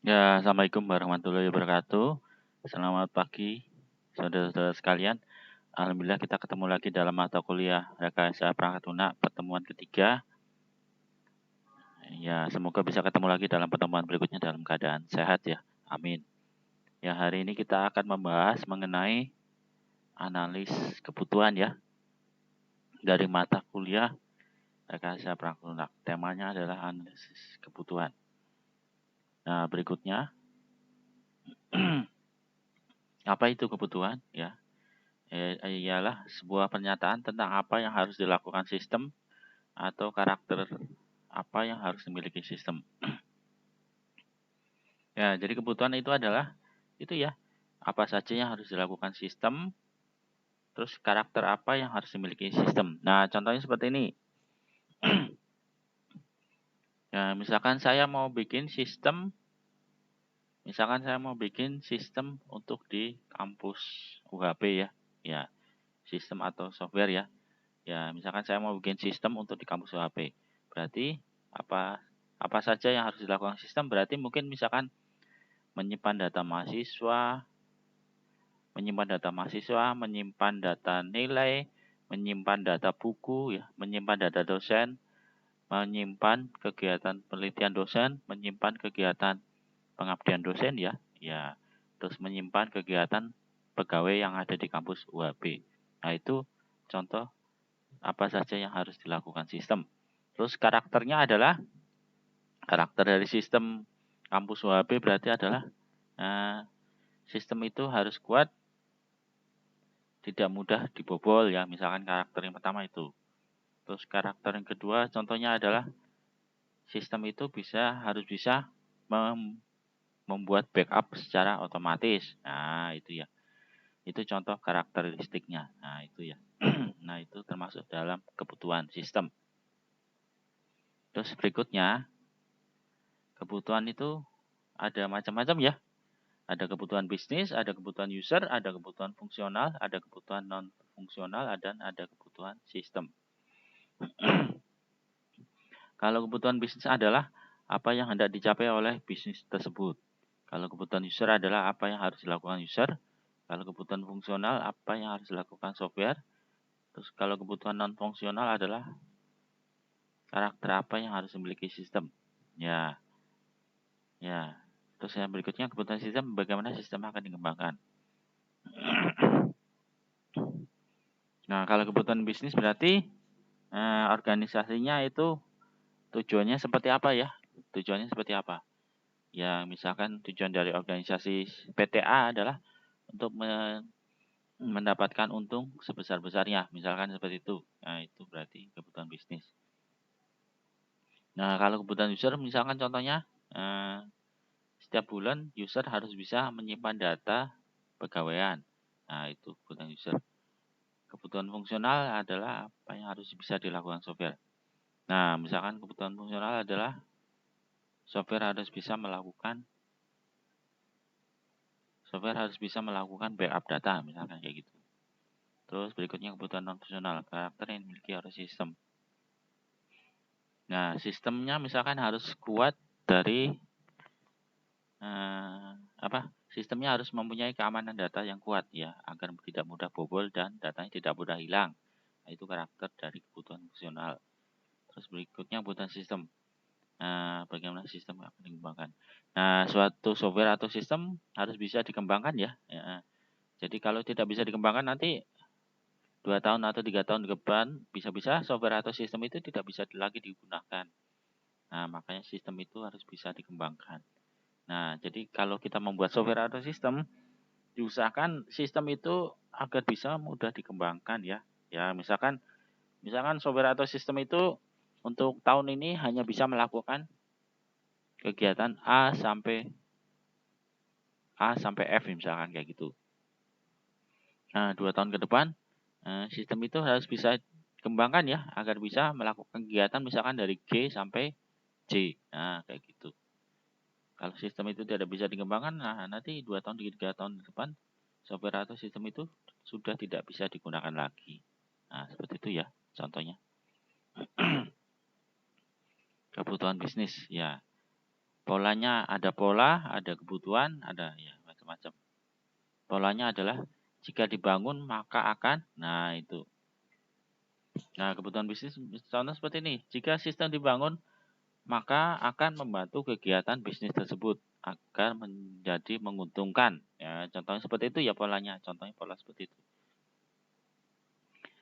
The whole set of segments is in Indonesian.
Ya, Assalamualaikum warahmatullahi wabarakatuh. Selamat pagi, saudara-saudara sekalian. Alhamdulillah kita ketemu lagi dalam mata kuliah Rekayasa Perangkat Lunak pertemuan ketiga. Ya, semoga bisa ketemu lagi dalam pertemuan berikutnya dalam keadaan sehat ya. Amin. Ya, hari ini kita akan membahas mengenai analis kebutuhan ya dari mata kuliah Rekayasa Perangkat Lunak. Temanya adalah analisis kebutuhan. Nah, berikutnya apa itu kebutuhan ya? Ialah sebuah pernyataan tentang apa yang harus dilakukan sistem atau karakter apa yang harus dimiliki sistem. Ya, jadi kebutuhan itu adalah itu ya, apa saja yang harus dilakukan sistem, terus karakter apa yang harus dimiliki sistem. Nah, contohnya seperti ini. Ya, misalkan saya mau bikin sistem untuk di kampus UHB ya. Ya, sistem atau software ya. Ya, misalkan saya mau bikin sistem untuk di kampus UHB. Berarti apa saja yang harus dilakukan sistem? Berarti mungkin misalkan menyimpan data mahasiswa, menyimpan data nilai, menyimpan data buku ya, menyimpan data dosen, menyimpan kegiatan penelitian dosen, menyimpan kegiatan pengabdian dosen ya. Ya, terus menyimpan kegiatan pegawai yang ada di kampus UHB. Nah, itu contoh apa saja yang harus dilakukan sistem. Terus karakter dari sistem kampus UHB berarti adalah sistem itu harus kuat, tidak mudah dibobol ya, misalkan karakter yang pertama itu. Terus karakter yang kedua contohnya adalah sistem itu harus bisa membuat backup secara otomatis. Nah, itu ya. Itu contoh karakteristiknya. Nah, itu ya. Nah, itu termasuk dalam kebutuhan sistem. Terus berikutnya, kebutuhan itu ada macam-macam ya. Ada kebutuhan bisnis, ada kebutuhan user, ada kebutuhan fungsional, ada kebutuhan non-fungsional, dan ada kebutuhan sistem. Kalau kebutuhan bisnis adalah apa yang hendak dicapai oleh bisnis tersebut. Kalau kebutuhan user adalah apa yang harus dilakukan user. Kalau kebutuhan fungsional, apa yang harus dilakukan software. Terus kalau kebutuhan non-fungsional adalah karakter apa yang harus dimiliki sistem. Ya, ya. Terus yang berikutnya kebutuhan sistem, bagaimana sistem akan dikembangkan. Nah, kalau kebutuhan bisnis berarti organisasinya itu tujuannya seperti apa ya? Tujuannya seperti apa? Ya, misalkan tujuan dari organisasi PTA adalah untuk mendapatkan untung sebesar-besarnya, misalkan seperti itu. Nah, itu berarti kebutuhan bisnis. Nah, kalau kebutuhan user, misalkan contohnya, setiap bulan user harus bisa menyimpan data pegawaian. Nah, itu kebutuhan user. Kebutuhan fungsional adalah apa yang harus bisa dilakukan software. Nah, misalkan kebutuhan fungsional adalah software harus bisa melakukan backup data, misalkan kayak gitu. Terus berikutnya kebutuhan non-fungsional, karakter yang dimiliki oleh sistem. Nah, sistemnya misalkan harus kuat dari sistemnya harus mempunyai keamanan data yang kuat ya, agar tidak mudah bobol dan datanya tidak mudah hilang. Nah, itu karakter dari kebutuhan fungsional. Terus berikutnya kebutuhan sistem. Nah, bagaimana sistem akan dikembangkan. Nah, suatu software atau sistem harus bisa dikembangkan ya. Jadi kalau tidak bisa dikembangkan nanti 2 tahun atau 3 tahun ke depan bisa-bisa software atau sistem itu tidak bisa lagi digunakan. Nah, makanya sistem itu harus bisa dikembangkan. Nah, jadi kalau kita membuat software atau sistem, diusahakan sistem itu agar bisa mudah dikembangkan ya. Ya, misalkan software atau sistem itu untuk tahun ini hanya bisa melakukan kegiatan A sampai F misalkan kayak gitu. Nah, 2 tahun ke depan sistem itu harus bisa kembangkan ya agar bisa melakukan kegiatan misalkan dari G sampai J. Nah, kayak gitu. Kalau sistem itu tidak bisa dikembangkan, nah nanti 2 tahun 3 tahun ke depan software atau sistem itu sudah tidak bisa digunakan lagi. Nah, seperti itu ya contohnya. Kebutuhan bisnis ya. Polanya ada pola, ada kebutuhan, ada ya macam-macam. Polanya adalah jika dibangun maka akan, nah itu. Nah, kebutuhan bisnis contoh seperti ini. Jika sistem dibangun, maka akan membantu kegiatan bisnis tersebut agar menjadi menguntungkan. Ya, contohnya seperti itu ya polanya. Contohnya pola seperti itu.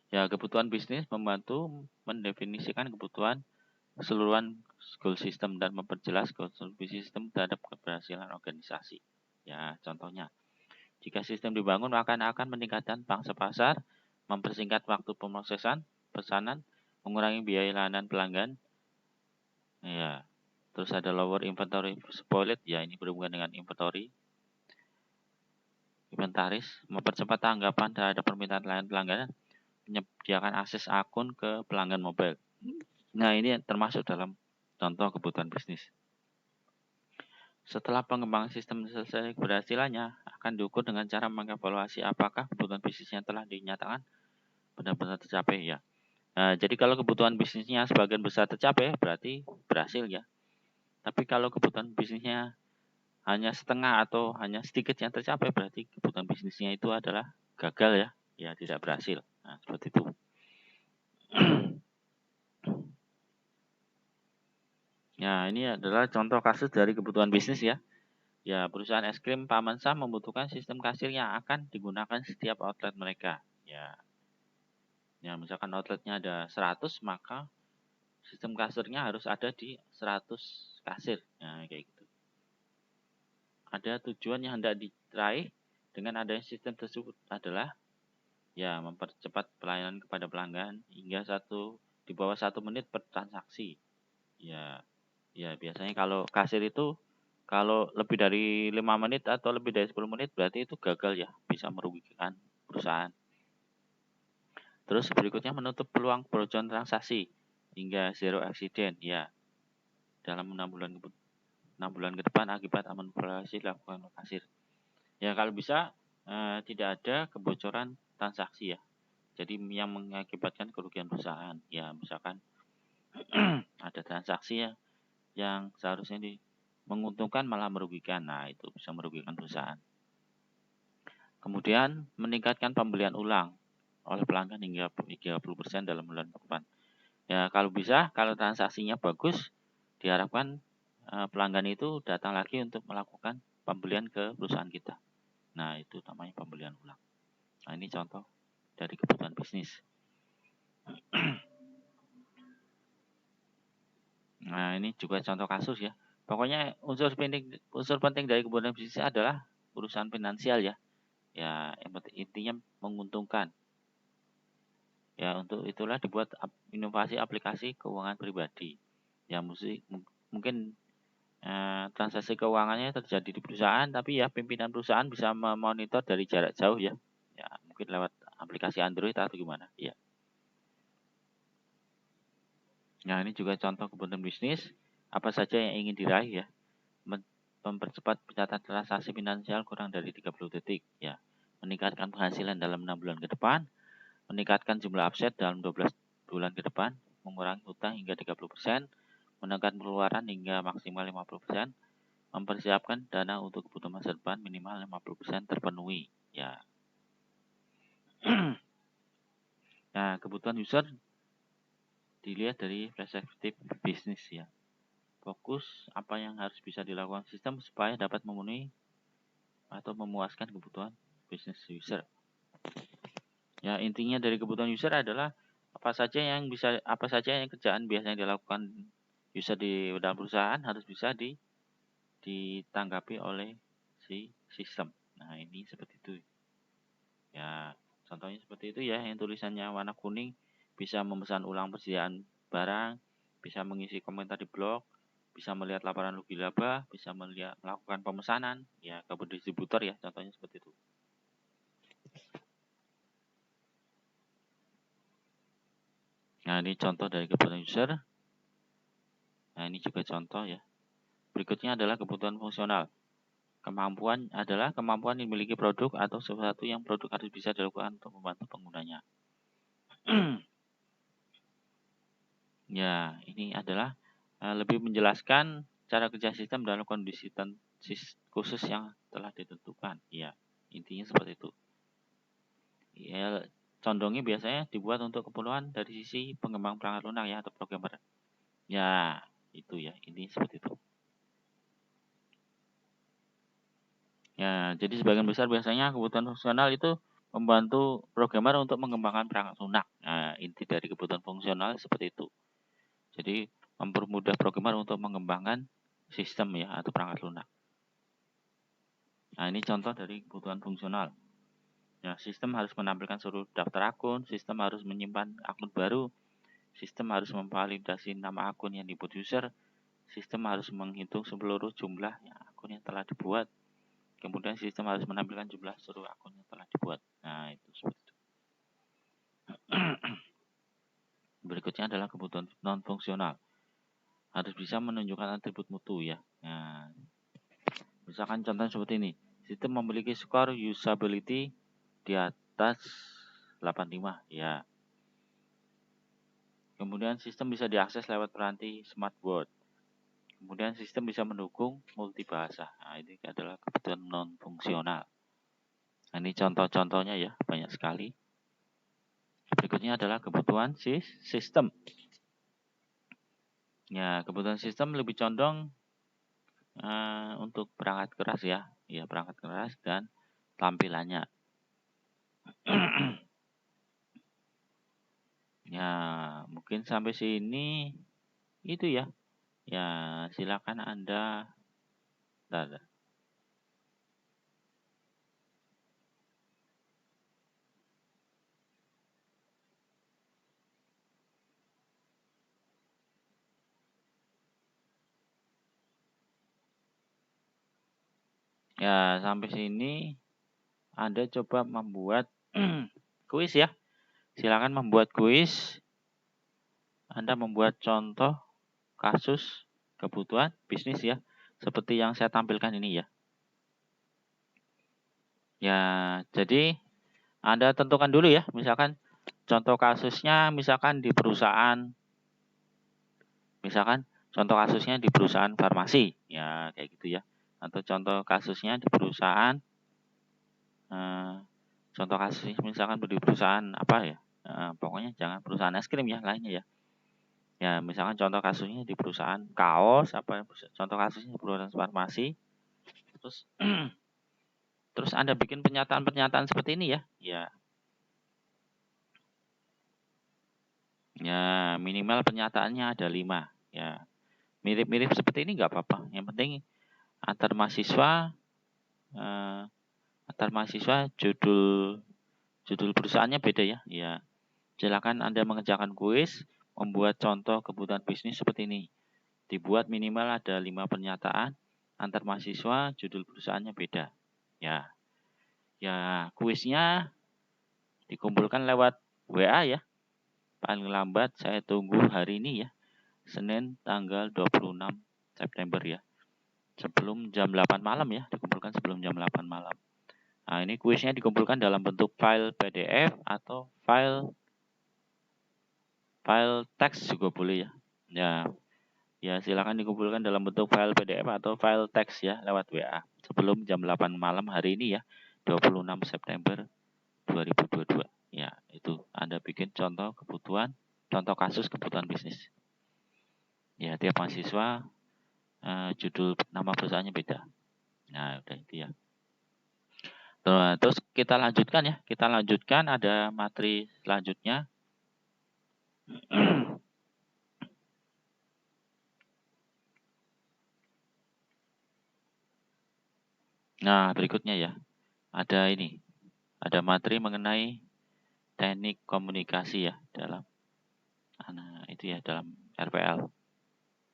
Ya, kebutuhan bisnis membantu mendefinisikan kebutuhan keseluruhan goal system dan memperjelas goal sistem terhadap keberhasilan organisasi. Ya, contohnya. Jika sistem dibangun, maka akan meningkatkan pangsa pasar, mempersingkat waktu pemrosesan, pesanan, mengurangi biaya layanan pelanggan. Ya, terus ada lower inventory spoiled, ya ini berhubungan dengan inventaris, mempercepat tanggapan terhadap permintaan layanan pelanggan, menyediakan akses akun ke pelanggan mobile. Nah, ini termasuk dalam contoh kebutuhan bisnis. Setelah pengembangan sistem selesai keberhasilannya, akan diukur dengan cara mengevaluasi apakah kebutuhan bisnisnya telah dinyatakan benar-benar tercapai ya. Nah, jadi kalau kebutuhan bisnisnya sebagian besar tercapai, berarti berhasil ya. Tapi kalau kebutuhan bisnisnya hanya setengah atau hanya sedikit yang tercapai, berarti kebutuhan bisnisnya itu adalah gagal ya tidak berhasil. Nah, seperti itu. Nah, ini adalah contoh kasus dari kebutuhan bisnis ya. Ya, perusahaan es krim Paman Sam membutuhkan sistem kasir yang akan digunakan setiap outlet mereka. Ya, misalkan outletnya ada 100, maka sistem kasirnya harus ada di 100 kasir. Nah, kayak gitu. Ada tujuan yang hendak diraih dengan adanya sistem tersebut adalah ya mempercepat pelayanan kepada pelanggan hingga di bawah 1 menit per transaksi. Ya, biasanya kalau kasir itu kalau lebih dari 5 menit atau lebih dari 10 menit berarti itu gagal ya, bisa merugikan perusahaan. Terus berikutnya menutup peluang kebocoran transaksi hingga zero accident ya. Dalam 6 bulan ke depan akibat manipulasi dilakukan kasir. Ya kalau bisa tidak ada kebocoran transaksi ya. Jadi yang mengakibatkan kerugian perusahaan. Ya misalkan ada transaksi ya yang seharusnya menguntungkan malah merugikan. Nah, itu bisa merugikan perusahaan. Kemudian meningkatkan pembelian ulang oleh pelanggan hingga 30% dalam bulan ke depan. Ya, kalau bisa, kalau transaksinya bagus, diharapkan pelanggan itu datang lagi untuk melakukan pembelian ke perusahaan kita. Nah, itu namanya pembelian ulang. Nah, ini contoh dari kebutuhan bisnis. Nah, ini juga contoh kasus ya. Pokoknya unsur penting dari kebutuhan bisnis adalah urusan finansial ya. Ya, intinya menguntungkan. Ya, untuk itulah dibuat inovasi aplikasi keuangan pribadi. Ya, mungkin transaksi keuangannya terjadi di perusahaan, tapi ya pimpinan perusahaan bisa memonitor dari jarak jauh ya. Ya, mungkin lewat aplikasi Android atau gimana. Ya. Nah, ini juga contoh kebutuhan bisnis. Apa saja yang ingin diraih ya. Mempercepat pencatatan transaksi finansial kurang dari 30 detik ya. Meningkatkan penghasilan dalam 6 bulan ke depan, meningkatkan jumlah offset dalam 12 bulan ke depan, mengurangi hutang hingga 30%, menekan pengeluaran hingga maksimal 50%, mempersiapkan dana untuk kebutuhan masa depan minimal 50% terpenuhi ya. Nah, kebutuhan user dilihat dari perspektif bisnis ya. Fokus apa yang harus bisa dilakukan sistem supaya dapat memenuhi atau memuaskan kebutuhan bisnis user. Ya, intinya dari kebutuhan user adalah apa saja yang kerjaan biasanya dilakukan user di dalam perusahaan harus bisa ditanggapi oleh si sistem. Nah, ini seperti itu. Ya, contohnya seperti itu ya, yang tulisannya warna kuning bisa memesan ulang persediaan barang, bisa mengisi komentar di blog, bisa melihat laporan rugi laba, bisa melakukan pemesanan, ya ke distributor ya, contohnya seperti itu. Nah, ini contoh dari kebutuhan user. Nah, ini juga contoh ya. Berikutnya adalah kebutuhan fungsional. Kemampuan adalah kemampuan dimiliki produk atau sesuatu yang produk harus bisa dilakukan untuk membantu penggunanya. Ya, ini adalah lebih menjelaskan cara kerja sistem dalam kondisi khusus yang telah ditentukan. Ya, intinya seperti itu. Ya, condongnya biasanya dibuat untuk keperluan dari sisi pengembang perangkat lunak ya atau programmer. Ya, itu ya, ini seperti itu. Ya, jadi sebagian besar biasanya kebutuhan fungsional itu membantu programmer untuk mengembangkan perangkat lunak. Nah, inti dari kebutuhan fungsional seperti itu. Jadi mempermudah programmer untuk mengembangkan sistem ya atau perangkat lunak. Nah, ini contoh dari kebutuhan fungsional. Ya, sistem harus menampilkan seluruh daftar akun, sistem harus menyimpan akun baru, sistem harus memvalidasi nama akun yang dibuat user, sistem harus menghitung seluruh jumlah akun yang telah dibuat, kemudian sistem harus menampilkan jumlah seluruh akun yang telah dibuat. Nah, itu seperti itu. Berikutnya adalah kebutuhan non-fungsional. Harus bisa menunjukkan atribut mutu ya. Nah, misalkan contoh seperti ini. Sistem memiliki skor usability di atas 85 ya. Kemudian sistem bisa diakses lewat peranti smartboard. Kemudian sistem bisa mendukung multibahasa. Nah, ini adalah kebutuhan non-fungsional. Nah, ini contoh-contohnya ya, banyak sekali. Berikutnya adalah kebutuhan sistem. Ya, kebutuhan sistem lebih condong untuk perangkat keras ya. Ya, perangkat keras dan tampilannya. Ya, mungkin sampai sini itu ya. Ya, silakan Anda. Ya, sampai sini Anda coba membuat kuis ya. Silakan membuat kuis. Anda membuat contoh kasus kebutuhan bisnis ya. Seperti yang saya tampilkan ini ya. Ya, jadi Anda tentukan dulu ya. Misalkan contoh kasusnya misalkan di perusahaan. Misalkan contoh kasusnya di perusahaan farmasi. Ya, kayak gitu ya. Atau contoh kasusnya di perusahaan contoh kasusnya misalkan di perusahaan apa ya. Pokoknya jangan perusahaan es krim ya lainnya ya. Ya, misalkan contoh kasusnya di perusahaan kaos, contoh kasusnya di perusahaan farmasi. Terus Anda bikin pernyataan-pernyataan seperti ini ya. Ya, minimal pernyataannya ada 5. Ya, mirip-mirip seperti ini nggak apa-apa. Yang penting antar mahasiswa judul perusahaannya beda ya. Ya, silakan Anda mengerjakan kuis, membuat contoh kebutuhan bisnis seperti ini. Dibuat minimal ada 5 pernyataan, antar mahasiswa, judul perusahaannya beda. Ya, kuisnya dikumpulkan lewat WA ya. Paling lambat saya tunggu hari ini ya. Senin tanggal 26 September ya. Sebelum jam 8 malam ya, dikumpulkan sebelum jam 8 malam. Nah, ini kuisnya dikumpulkan dalam bentuk file PDF atau file teks juga boleh ya. Ya, silakan dikumpulkan dalam bentuk file PDF atau file teks ya lewat WA sebelum jam 8 malam hari ini ya, 26 September 2022. Ya, itu Anda bikin contoh kasus kebutuhan bisnis. Ya, tiap mahasiswa judul nama perusahaannya beda. Nah, udah itu ya. Terus kita lanjutkan ya. Kita lanjutkan ada materi selanjutnya. Nah, berikutnya ya. Ada ini. Ada materi mengenai teknik komunikasi ya dalam dalam RPL.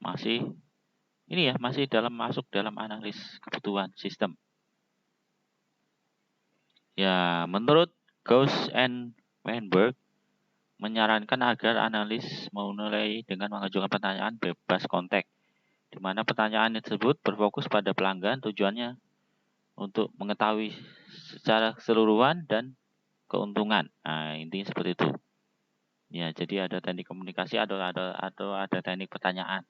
Masih masuk dalam analis kebutuhan sistem. Ya, menurut Gauss and Weinberg menyarankan agar analis memulai dengan mengajukan pertanyaan bebas konteks, di mana pertanyaan tersebut berfokus pada pelanggan, tujuannya untuk mengetahui secara keseluruhan dan keuntungan. Nah, intinya seperti itu. Ya, jadi ada teknik komunikasi atau ada teknik pertanyaan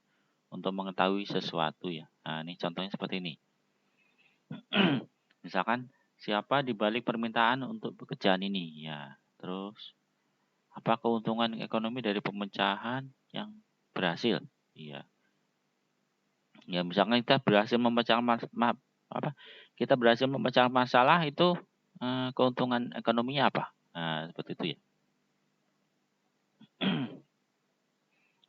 untuk mengetahui sesuatu ya. Nah, ini contohnya seperti ini. Misalkan siapa di balik permintaan untuk pekerjaan ini ya. Terus apa keuntungan ekonomi dari pemecahan yang berhasil? Iya. Ya, misalkan kita berhasil memecahkan kita berhasil memecahkan masalah itu keuntungan ekonominya apa? Nah, seperti itu ya.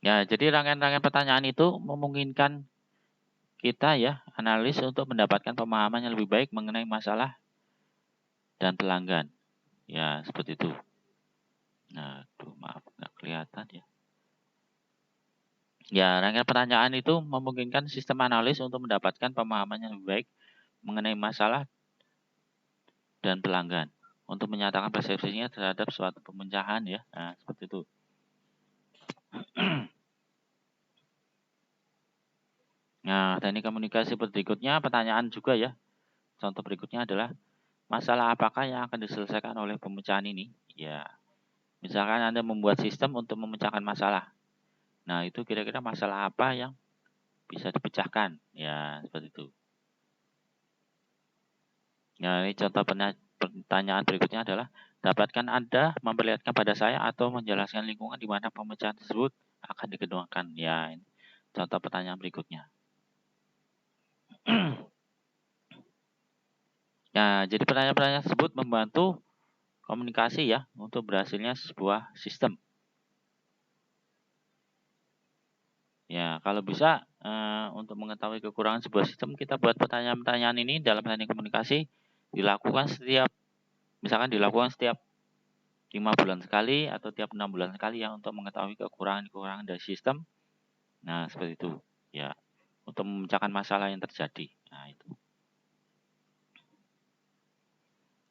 Ya, jadi rangkaian-rangkaian pertanyaan itu memungkinkan kita ya, analis untuk mendapatkan pemahaman yang lebih baik mengenai masalah dan pelanggan. Ya, seperti itu. Nah, maaf nggak kelihatan ya. Ya, rangkaian pertanyaan itu memungkinkan sistem analis untuk mendapatkan pemahaman yang lebih baik mengenai masalah dan pelanggan untuk menyatakan persepsinya terhadap suatu pemecahan ya. Nah, seperti itu. Nah, teknik komunikasi berikutnya pertanyaan juga ya. Contoh berikutnya adalah masalah apakah yang akan diselesaikan oleh pemecahan ini? Ya, misalkan Anda membuat sistem untuk memecahkan masalah. Nah, itu kira-kira masalah apa yang bisa dipecahkan? Ya, seperti itu. Nah, ini contoh pertanyaan berikutnya adalah dapatkan Anda memperlihatkan pada saya atau menjelaskan lingkungan di mana pemecahan tersebut akan dikembangkan. Ya, ini contoh pertanyaan berikutnya. Nah, jadi pertanyaan-pertanyaan tersebut membantu komunikasi ya untuk berhasilnya sebuah sistem. Ya, kalau bisa untuk mengetahui kekurangan sebuah sistem, kita buat pertanyaan-pertanyaan ini dalam teknik komunikasi dilakukan misalkan dilakukan setiap 5 bulan sekali atau tiap 6 bulan sekali ya untuk mengetahui kekurangan-kekurangan dari sistem. Nah, seperti itu. Ya, untuk memecahkan masalah yang terjadi. Nah, itu.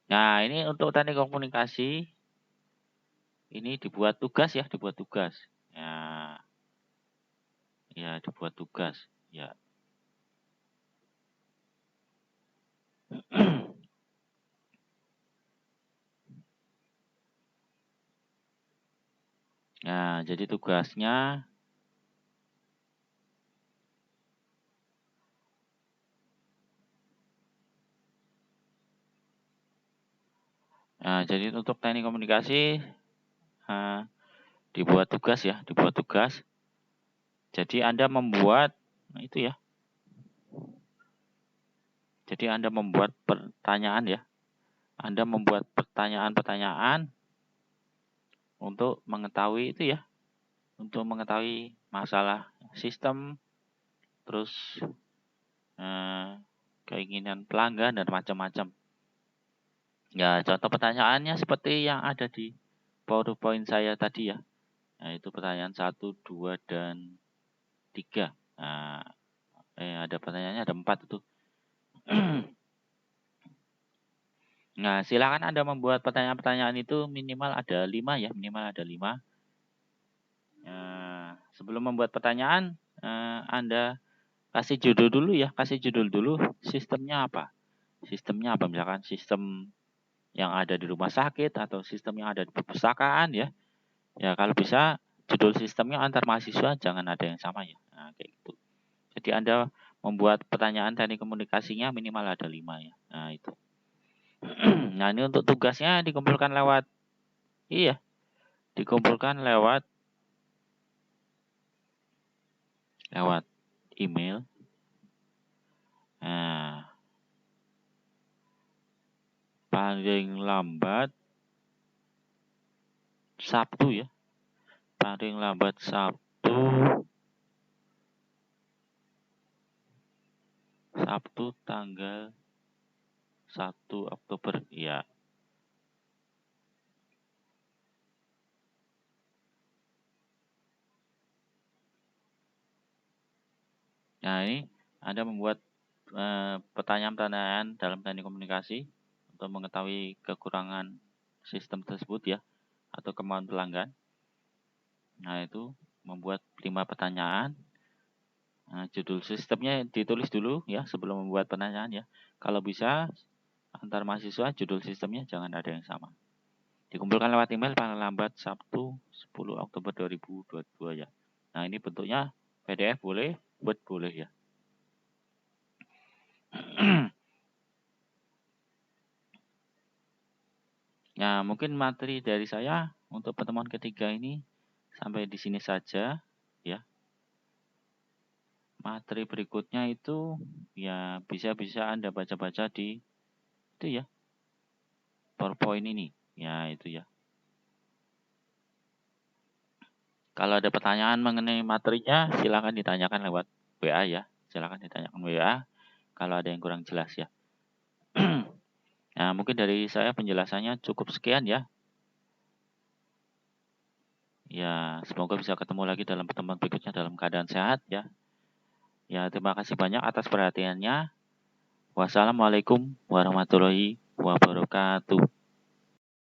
Nah, ini untuk teknik komunikasi ini dibuat tugas ya, dibuat tugas. Ya, dibuat tugas. Ya. Nah, jadi tugasnya jadi untuk teknik komunikasi dibuat tugas ya, dibuat tugas. Jadi Anda membuat itu ya. Jadi Anda membuat pertanyaan ya. Anda membuat pertanyaan-pertanyaan untuk mengetahui itu ya. Untuk mengetahui masalah sistem, terus keinginan pelanggan dan macam-macam. Ya, contoh pertanyaannya seperti yang ada di PowerPoint saya tadi ya. Nah, itu pertanyaan 1, 2, dan 3. Nah, ada pertanyaannya ada 4 itu. Nah, silakan Anda membuat pertanyaan-pertanyaan itu minimal ada 5 ya, minimal ada 5. Sebelum membuat pertanyaan, Anda kasih judul dulu ya, kasih judul dulu sistemnya apa. Sistemnya apa, misalkan sistem yang ada di rumah sakit atau sistem yang ada di perpustakaan ya. Ya, kalau bisa judul sistemnya antar mahasiswa jangan ada yang sama ya. Nah, kayak gitu. Jadi Anda membuat pertanyaan teknik komunikasinya minimal ada 5 ya. Nah, itu. Nah, ini untuk tugasnya dikumpulkan lewat dikumpulkan lewat email. Nah, paling lambat Sabtu ya. Paling lambat Sabtu tanggal 1 Oktober ya. Nah, ini Anda membuat pertanyaan-pertanyaan dalam teknik komunikasi untuk mengetahui kekurangan sistem tersebut ya, atau kemauan pelanggan. Nah, itu membuat 5 pertanyaan. Nah, judul sistemnya ditulis dulu ya sebelum membuat pertanyaan ya. Kalau bisa antar mahasiswa judul sistemnya jangan ada yang sama. Dikumpulkan lewat email paling lambat Sabtu 10 Oktober 2022 ya. Nah, ini bentuknya PDF boleh Word boleh ya. Ya, mungkin materi dari saya untuk pertemuan ketiga ini sampai di sini saja ya. Materi berikutnya itu ya bisa Anda baca-baca di itu ya. PowerPoint ini. Ya, itu ya. Kalau ada pertanyaan mengenai materinya, silakan ditanyakan lewat WA ya. Silakan ditanyakan WA kalau ada yang kurang jelas ya. Nah, mungkin dari saya penjelasannya cukup sekian ya. Ya, semoga bisa ketemu lagi dalam pertemuan berikutnya dalam keadaan sehat ya. Ya, terima kasih banyak atas perhatiannya. Wassalamualaikum warahmatullahi wabarakatuh.